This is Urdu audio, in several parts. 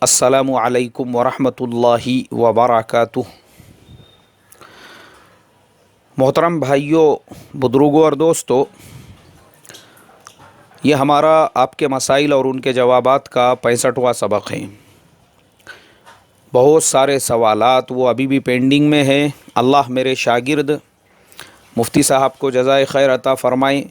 السلام علیکم ورحمۃ اللہ وبرکاتہ۔ محترم بھائیوں، بزرگوں اور دوستوں، یہ ہمارا آپ کے مسائل اور ان کے جوابات کا 65واں سبق ہے۔ بہت سارے سوالات وہ ابھی بھی پینڈنگ میں ہیں۔ اللہ میرے شاگرد مفتی صاحب کو جزائے خیر عطا فرمائیں۔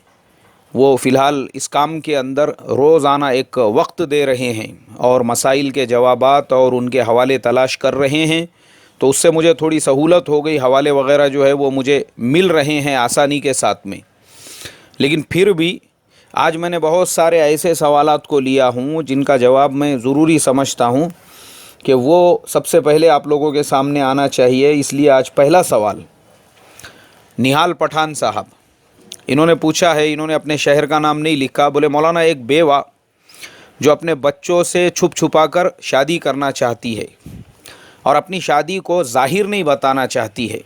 وہ فی الحال اس کام کے اندر روزانہ ایک وقت دے رہے ہیں اور مسائل کے جوابات اور ان کے حوالے تلاش کر رہے ہیں، تو اس سے مجھے تھوڑی سہولت ہو گئی۔ حوالے وغیرہ جو ہے وہ مجھے مل رہے ہیں آسانی کے ساتھ میں، لیکن پھر بھی آج میں نے بہت سارے ایسے سوالات کو لیا ہوں جن کا جواب میں ضروری سمجھتا ہوں کہ وہ سب سے پہلے آپ لوگوں کے سامنے آنا چاہیے۔ اس لیے آج پہلا سوال نہال پٹھان صاحب، انہوں نے پوچھا ہے، انہوں نے اپنے شہر کا نام نہیں لکھا، بولے مولانا ایک بیوہ جو اپنے بچوں سے چھپ چھپا کر شادی کرنا چاہتی ہے اور اپنی شادی کو ظاہر نہیں بتانا چاہتی ہے،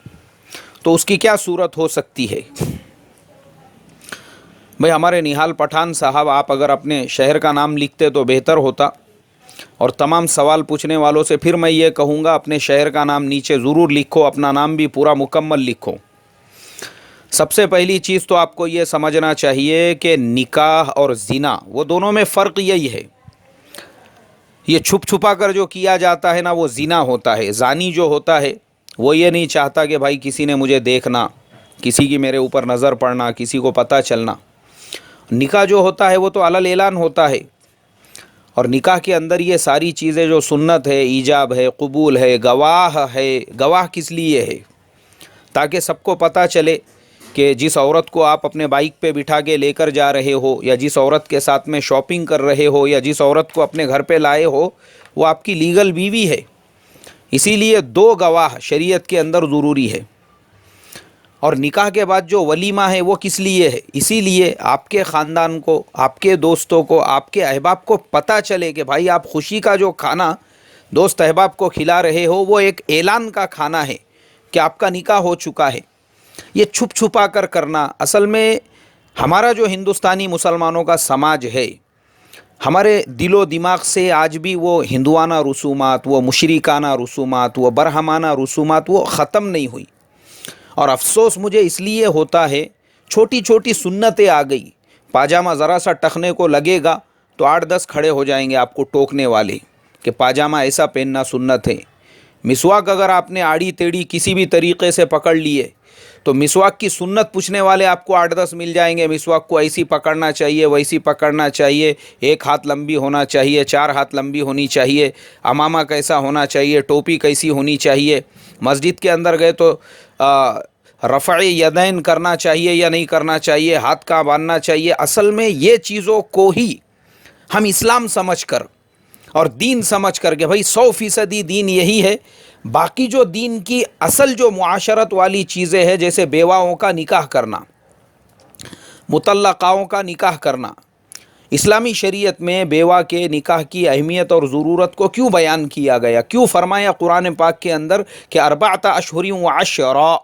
تو اس کی کیا صورت ہو سکتی ہے؟ بھئی ہمارے نہال پٹھان صاحب، آپ اگر اپنے شہر کا نام لکھتے تو بہتر ہوتا، اور تمام سوال پوچھنے والوں سے پھر میں یہ کہوں گا اپنے شہر کا نام نیچے ضرور لکھو، اپنا نام بھی پورا مکمل لکھو۔ سب سے پہلی چیز تو آپ کو یہ سمجھنا چاہیے کہ نکاح اور زنا وہ دونوں میں فرق یہی ہے۔ یہ چھپ چھپا کر جو کیا جاتا ہے نا، وہ زنا ہوتا ہے۔ زانی جو ہوتا ہے وہ یہ نہیں چاہتا کہ بھائی کسی نے مجھے دیکھنا، کسی کی میرے اوپر نظر پڑنا، کسی کو پتہ چلنا۔ نکاح جو ہوتا ہے وہ تو علل اعلان ہوتا ہے، اور نکاح کے اندر یہ ساری چیزیں جو سنت ہے، ایجاب ہے، قبول ہے، گواہ ہے۔ گواہ کس لیے ہے؟ تاکہ سب کو پتہ چلے کہ جس عورت کو آپ اپنے بائک پہ بٹھا کے لے کر جا رہے ہو، یا جس عورت کے ساتھ میں شاپنگ کر رہے ہو، یا جس عورت کو اپنے گھر پہ لائے ہو، وہ آپ کی لیگل بیوی ہے۔ اسی لیے دو گواہ شریعت کے اندر ضروری ہے۔ اور نکاح کے بعد جو ولیمہ ہے وہ کس لیے ہے؟ اسی لیے آپ کے خاندان کو، آپ کے دوستوں کو، آپ کے احباب کو پتہ چلے کہ بھائی آپ خوشی کا جو کھانا دوست احباب کو کھلا رہے ہو وہ ایک اعلان کا کھانا ہے کہ آپ کا نکاح ہو چکا ہے۔ یہ چھپ چھپا کر کرنا، اصل میں ہمارا جو ہندوستانی مسلمانوں کا سماج ہے، ہمارے دل و دماغ سے آج بھی وہ ہندوانہ رسومات، وہ مشرکانہ رسومات، وہ برہمانہ رسومات وہ ختم نہیں ہوئی۔ اور افسوس مجھے اس لیے ہوتا ہے، چھوٹی چھوٹی سنتیں آ گئی۔ پاجامہ ذرا سا ٹخنے کو لگے گا تو 8-10 کھڑے ہو جائیں گے آپ کو ٹوکنے والے کہ پاجامہ ایسا پہننا سنت ہے۔ مسواک اگر آپ نے آڑی ٹیڑھی کسی بھی طریقے سے پکڑ لیے تو مسواک کی سنت پوچھنے والے آپ کو 8-10 مل جائیں گے۔ مسواک کو ایسی پکڑنا چاہیے، ویسی پکڑنا چاہیے، 1 ہاتھ لمبی ہونا چاہیے، 4 ہاتھ لمبی ہونی چاہیے، امامہ کیسا ہونا چاہیے، ٹوپی کیسی ہونی چاہیے، مسجد کے اندر گئے تو رفع یدین کرنا چاہیے یا نہیں کرنا چاہیے، ہاتھ کہاں باندھنا چاہیے۔ اصل میں یہ چیزوں کو ہی ہم اسلام سمجھ کر اور دین سمجھ کر کے بھائی 100% دین یہی ہے۔ باقی جو دین کی اصل جو معاشرت والی چیزیں ہیں، جیسے بیواؤں کا نکاح کرنا، مطلقاؤں کا نکاح کرنا، اسلامی شریعت میں بیوہ کے نکاح کی اہمیت اور ضرورت کو کیوں بیان کیا گیا؟ کیوں فرمایا قرآن پاک کے اندر کہ 4 اشہر و 10،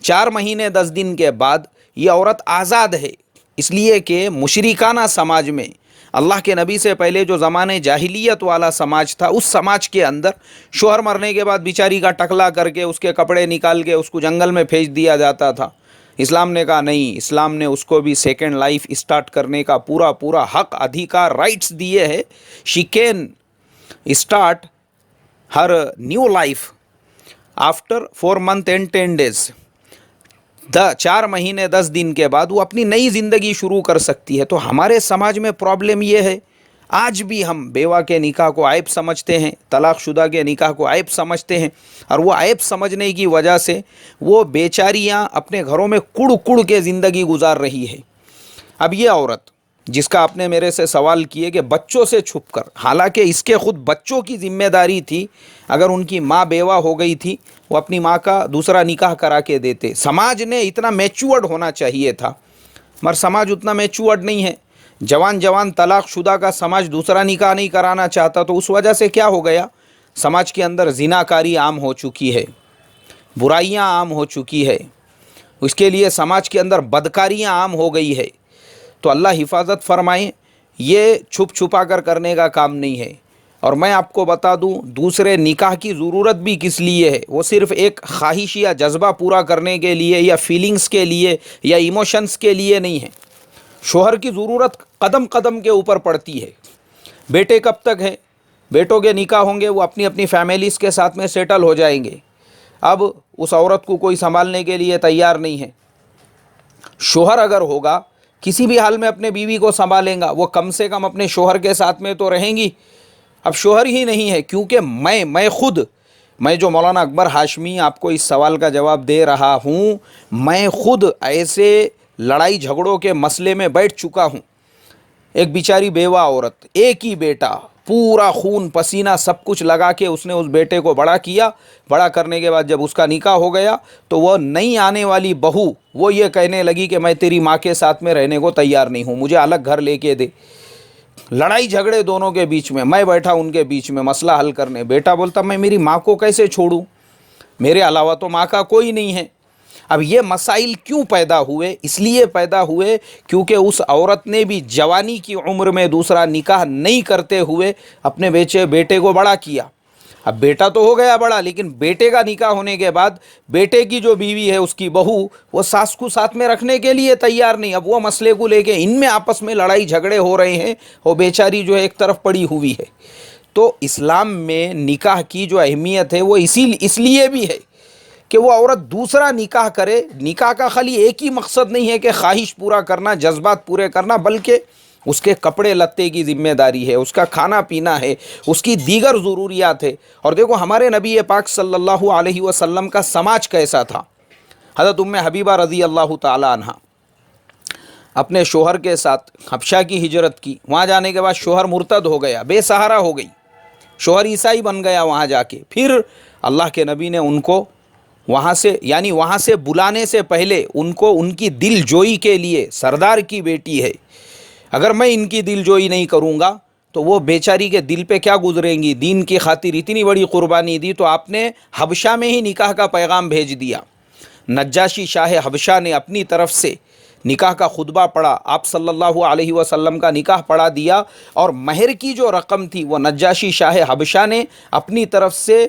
4 مہینے 10 دن کے بعد یہ عورت آزاد ہے؟ اس لیے کہ مشرکانہ سماج میں، اللہ کے نبی سے پہلے جو زمانے جاہلیت والا سماج تھا، اس سماج کے اندر شوہر مرنے کے بعد بیچاری کا ٹکلا کر کے اس کے کپڑے نکال کے اس کو جنگل میں بھیج دیا جاتا تھا۔ اسلام نے کہا نہیں، اسلام نے اس کو بھی سیکنڈ لائف اسٹارٹ کرنے کا پورا حق، ادھیکار، رائٹس دیے ہے۔ She can start Hare new life after 4 months and 10 days۔ 4 مہینے 10 دن کے بعد وہ اپنی نئی زندگی شروع کر سکتی ہے۔ تو ہمارے سماج میں پرابلم یہ ہے، آج بھی ہم بیوہ کے نکاح کو عیب سمجھتے ہیں، طلاق شدہ کے نکاح کو عیب سمجھتے ہیں، اور وہ عیب سمجھنے کی وجہ سے وہ بیچاریاں اپنے گھروں میں کڑ کے زندگی گزار رہی ہے۔ اب یہ عورت جس کا آپ نے میرے سے سوال کیے کہ بچوں سے چھپ کر، حالانکہ اس کے خود بچوں کی ذمہ داری تھی، اگر ان کی ماں بیوہ ہو گئی تھی وہ اپنی ماں کا دوسرا نکاح کرا کے دیتے۔ سماج نے اتنا میچورڈ ہونا چاہیے تھا، مگر سماج اتنا میچورڈ نہیں ہے۔ جوان طلاق شدہ کا سماج دوسرا نکاح نہیں کرانا چاہتا، تو اس وجہ سے کیا ہو گیا؟ سماج کے اندر زناکاری عام ہو چکی ہے، برائیاں عام ہو چکی ہے، اس کے لیے سماج کے اندر بدکاریاں عام ہو گئی ہے۔ تو اللہ حفاظت فرمائیں، یہ چھپ چھپا کر کرنے کا کام نہیں ہے۔ اور میں آپ کو بتا دوں دوسرے نکاح کی ضرورت بھی کس لیے ہے، وہ صرف ایک خواہش یا جذبہ پورا کرنے کے لیے یا فیلنگز کے لیے یا ایموشنز کے لیے نہیں ہے۔ شوہر کی ضرورت قدم قدم کے اوپر پڑتی ہے۔ بیٹے کب تک ہے؟ بیٹوں کے نکاح ہوں گے، وہ اپنی اپنی فیملیز کے ساتھ میں سیٹل ہو جائیں گے، اب اس عورت کو کوئی سنبھالنے کے لیے تیار نہیں ہے۔ شوہر اگر ہوگا کسی بھی حال میں اپنے بیوی کو سنبھالیں گا، وہ کم سے کم اپنے شوہر کے ساتھ میں تو رہیں گی۔ اب شوہر ہی نہیں ہے، کیونکہ میں جو مولانا اکبر ہاشمی آپ کو اس سوال کا جواب دے رہا ہوں، میں خود ایسے لڑائی جھگڑوں کے مسئلے میں بیٹھ چکا ہوں۔ ایک بیچاری بیوہ عورت، ایک ہی بیٹا، پورا خون پسینہ سب کچھ لگا کے اس نے اس بیٹے کو بڑا کیا، بڑا کرنے کے بعد جب اس کا نکاح ہو گیا تو وہ نئی آنے والی بہو وہ یہ کہنے لگی کہ میں تیری ماں کے ساتھ میں رہنے کو تیار نہیں ہوں، مجھے الگ گھر لے کے دے۔ لڑائی جھگڑے دونوں کے بیچ میں بیٹھا ان کے بیچ میں مسئلہ حل کرنے۔ بیٹا بولتا میں میری ماں کو کیسے چھوڑوں، میرے علاوہ تو ماں کا کوئی نہیں ہے۔ اب یہ مسائل کیوں پیدا ہوئے؟ اس لیے پیدا ہوئے کیونکہ اس عورت نے بھی جوانی کی عمر میں دوسرا نکاح نہیں کرتے ہوئے اپنے بیٹے کو بڑا کیا۔ اب بیٹا تو ہو گیا بڑا، لیکن بیٹے کا نکاح ہونے کے بعد بیٹے کی جو بیوی ہے اس کی بہو وہ ساس کو ساتھ میں رکھنے کے لیے تیار نہیں۔ اب وہ مسئلے کو لے کے ان میں آپس میں لڑائی جھگڑے ہو رہے ہیں، وہ بیچاری جو ہے ایک طرف پڑی ہوئی ہے۔ تو اسلام میں نکاح کی جو اہمیت ہے وہ اس لیے بھی ہے کہ وہ عورت دوسرا نکاح کرے۔ نکاح کا خالی ایک ہی مقصد نہیں ہے کہ خواہش پورا کرنا، جذبات پورے کرنا، بلکہ اس کے کپڑے لتے کی ذمہ داری ہے، اس کا کھانا پینا ہے، اس کی دیگر ضروریات ہے۔ اور دیکھو ہمارے نبی پاک صلی اللہ علیہ وسلم کا سماج کیسا تھا۔ حضرت ام حبیبہ رضی اللہ تعالی عنہ اپنے شوہر کے ساتھ حبشہ کی ہجرت کی، وہاں جانے کے بعد شوہر مرتد ہو گیا، بے سہارا ہو گئی، شوہر عیسائی بن گیا وہاں جا کے۔ پھر اللہ کے نبی نے ان کو وہاں سے بلانے سے پہلے ان کو ان کی دل جوئی کے لیے، سردار کی بیٹی ہے، اگر میں ان کی دل جوئی نہیں کروں گا تو وہ بیچاری کے دل پہ کیا گزریں گی، دین کی خاطر اتنی بڑی قربانی دی، تو آپ نے حبشہ میں ہی نکاح کا پیغام بھیج دیا۔ نجاشی شاہ حبشہ نے اپنی طرف سے نکاح کا خطبہ پڑھا، آپ صلی اللہ علیہ وسلم کا نکاح پڑھا دیا، اور مہر کی جو رقم تھی وہ نجاشی شاہ حبشہ نے اپنی طرف سے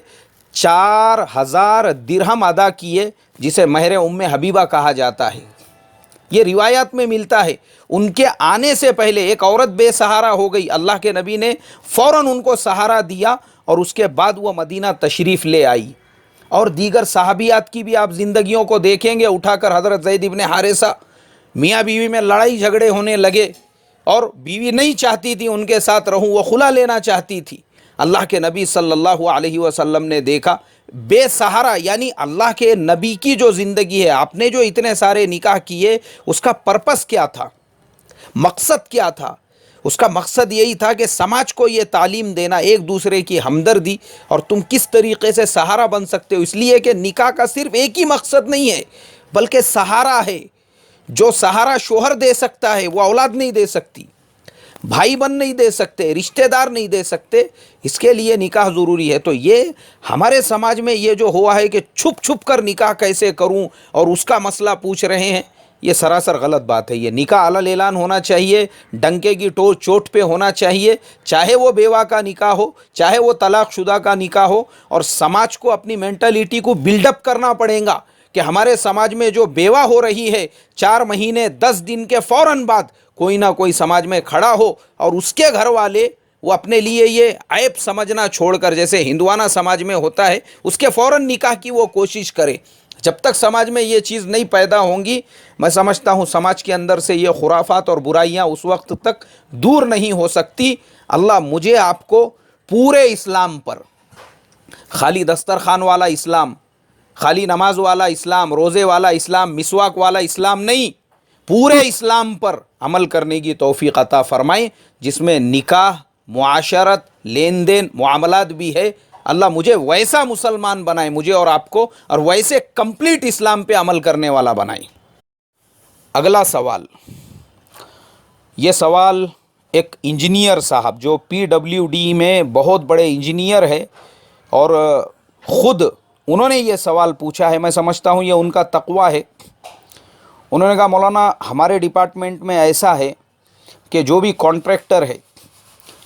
4000 درہم ادا کیے، جسے مہر ام حبیبہ کہا جاتا ہے۔ یہ روایات میں ملتا ہے۔ ان کے آنے سے پہلے ایک عورت بے سہارا ہو گئی، اللہ کے نبی نے فوراً ان کو سہارا دیا، اور اس کے بعد وہ مدینہ تشریف لے آئی۔ اور دیگر صحابیات کی بھی آپ زندگیوں کو دیکھیں گے، اٹھا کر حضرت زید ابن حارثہ، میاں بیوی میں لڑائی جھگڑے ہونے لگے، اور بیوی نہیں چاہتی تھی ان کے ساتھ رہوں، وہ خلا لینا چاہتی تھی۔ اللہ کے نبی صلی اللہ علیہ وسلم نے دیکھا بے سہارا، یعنی اللہ کے نبی کی جو زندگی ہے، آپ نے جو اتنے سارے نکاح کیے، اس کا پرپس کیا تھا، مقصد کیا تھا؟ اس کا مقصد یہی تھا کہ سماج کو یہ تعلیم دینا، ایک دوسرے کی ہمدردی، اور تم کس طریقے سے سہارا بن سکتے ہو۔ اس لیے کہ نکاح کا صرف ایک ہی مقصد نہیں ہے، بلکہ سہارا ہے۔ جو سہارا شوہر دے سکتا ہے وہ اولاد نہیں دے سکتی، بھائی بن نہیں دے سکتے، رشتہ دار نہیں دے سکتے، اس کے لیے نکاح ضروری ہے۔ تو یہ ہمارے سماج میں یہ جو ہوا ہے کہ چھپ چھپ کر نکاح کیسے کروں اور اس کا مسئلہ پوچھ رہے ہیں، یہ سراسر غلط بات ہے۔ یہ نکاح علل اعلان ہونا چاہیے، ڈنکے کی چوٹ پہ ہونا چاہیے، چاہے وہ بیوہ کا نکاح ہو، چاہے وہ طلاق شدہ کا نکاح ہو۔ اور سماج کو اپنی مینٹلٹی کو بلڈ اپ کرنا پڑے گا کہ ہمارے سماج میں جو بیوہ ہو رہی ہے، 4 مہینے 10 دن کے فوراً بعد کوئی نہ کوئی سماج میں کھڑا ہو، اور اس کے گھر والے وہ اپنے لیے یہ عیب سمجھنا چھوڑ کر، جیسے ہندوانہ سماج میں ہوتا ہے، اس کے فوراً نکاح کی وہ کوشش کرے۔ جب تک سماج میں یہ چیز نہیں پیدا ہوں گی، میں سمجھتا ہوں سماج کے اندر سے یہ خرافات اور برائیاں اس وقت تک دور نہیں ہو سکتی۔ اللہ مجھے آپ کو پورے اسلام پر، خالی دسترخوان والا اسلام، خالی نماز والا اسلام، روزے والا اسلام، مسواک والا اسلام نہیں، پورے اسلام پر عمل کرنے کی توفیق عطا فرمائیں، جس میں نکاح، معاشرت، لین دین، معاملات بھی ہے۔ اللہ مجھے ویسا مسلمان بنائے، مجھے اور آپ کو، اور ویسے کمپلیٹ اسلام پہ عمل کرنے والا بنائے۔ اگلا سوال، یہ سوال ایک انجینئر صاحب جو PWD میں بہت بڑے انجینئر ہے، اور خود انہوں نے یہ سوال پوچھا ہے، میں سمجھتا ہوں یہ ان کا تقویٰ ہے۔ انہوں نے کہا مولانا ہمارے ڈپارٹمنٹ میں ایسا ہے کہ جو بھی کانٹریکٹر ہے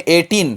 18।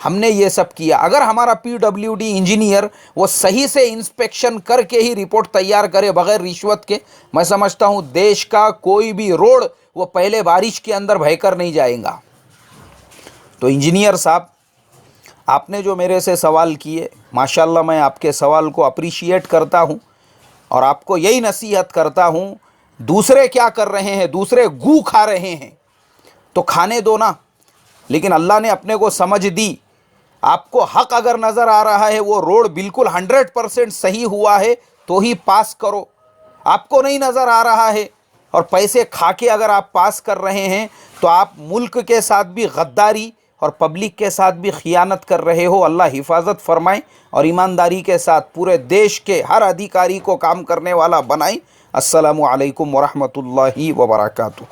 ہم نے یہ سب کیا. اگر ہمارا PWD انجینئر وہ صحیح سے انسپیکشن کر کے ہی رپورٹ تیار کرے بغیر رشوت کے, میں سمجھتا ہوں دیش کا کوئی بھی روڈ وہ پہلے بارش کے اندر بہہ کر نہیں جائے گا. تو انجینئر صاحب, آپ نے جو میرے سے سوال کیے, ماشاءاللہ میں آپ کے سوال کو اپریشیٹ کرتا ہوں, اور آپ کو یہی نصیحت کرتا ہوں, دوسرے کیا کر رہے ہیں, دوسرے گو کھا رہے ہیں تو کھانے دو نا, لیکن اللہ نے اپنے کو سمجھ دی. آپ کو حق اگر نظر آ رہا ہے, وہ روڈ بالکل 100% صحیح ہوا ہے تو ہی پاس کرو. آپ کو نہیں نظر آ رہا ہے اور پیسے کھا کے اگر آپ پاس کر رہے ہیں تو آپ ملک کے ساتھ بھی غداری اور پبلک کے ساتھ بھی خیانت کر رہے ہو. اللہ حفاظت فرمائیں اور ایمانداری کے ساتھ پورے دیش کے ہر ادھیکاری کو کام کرنے والا بنائیں. السلام علیکم ورحمۃ اللہ وبرکاتہ.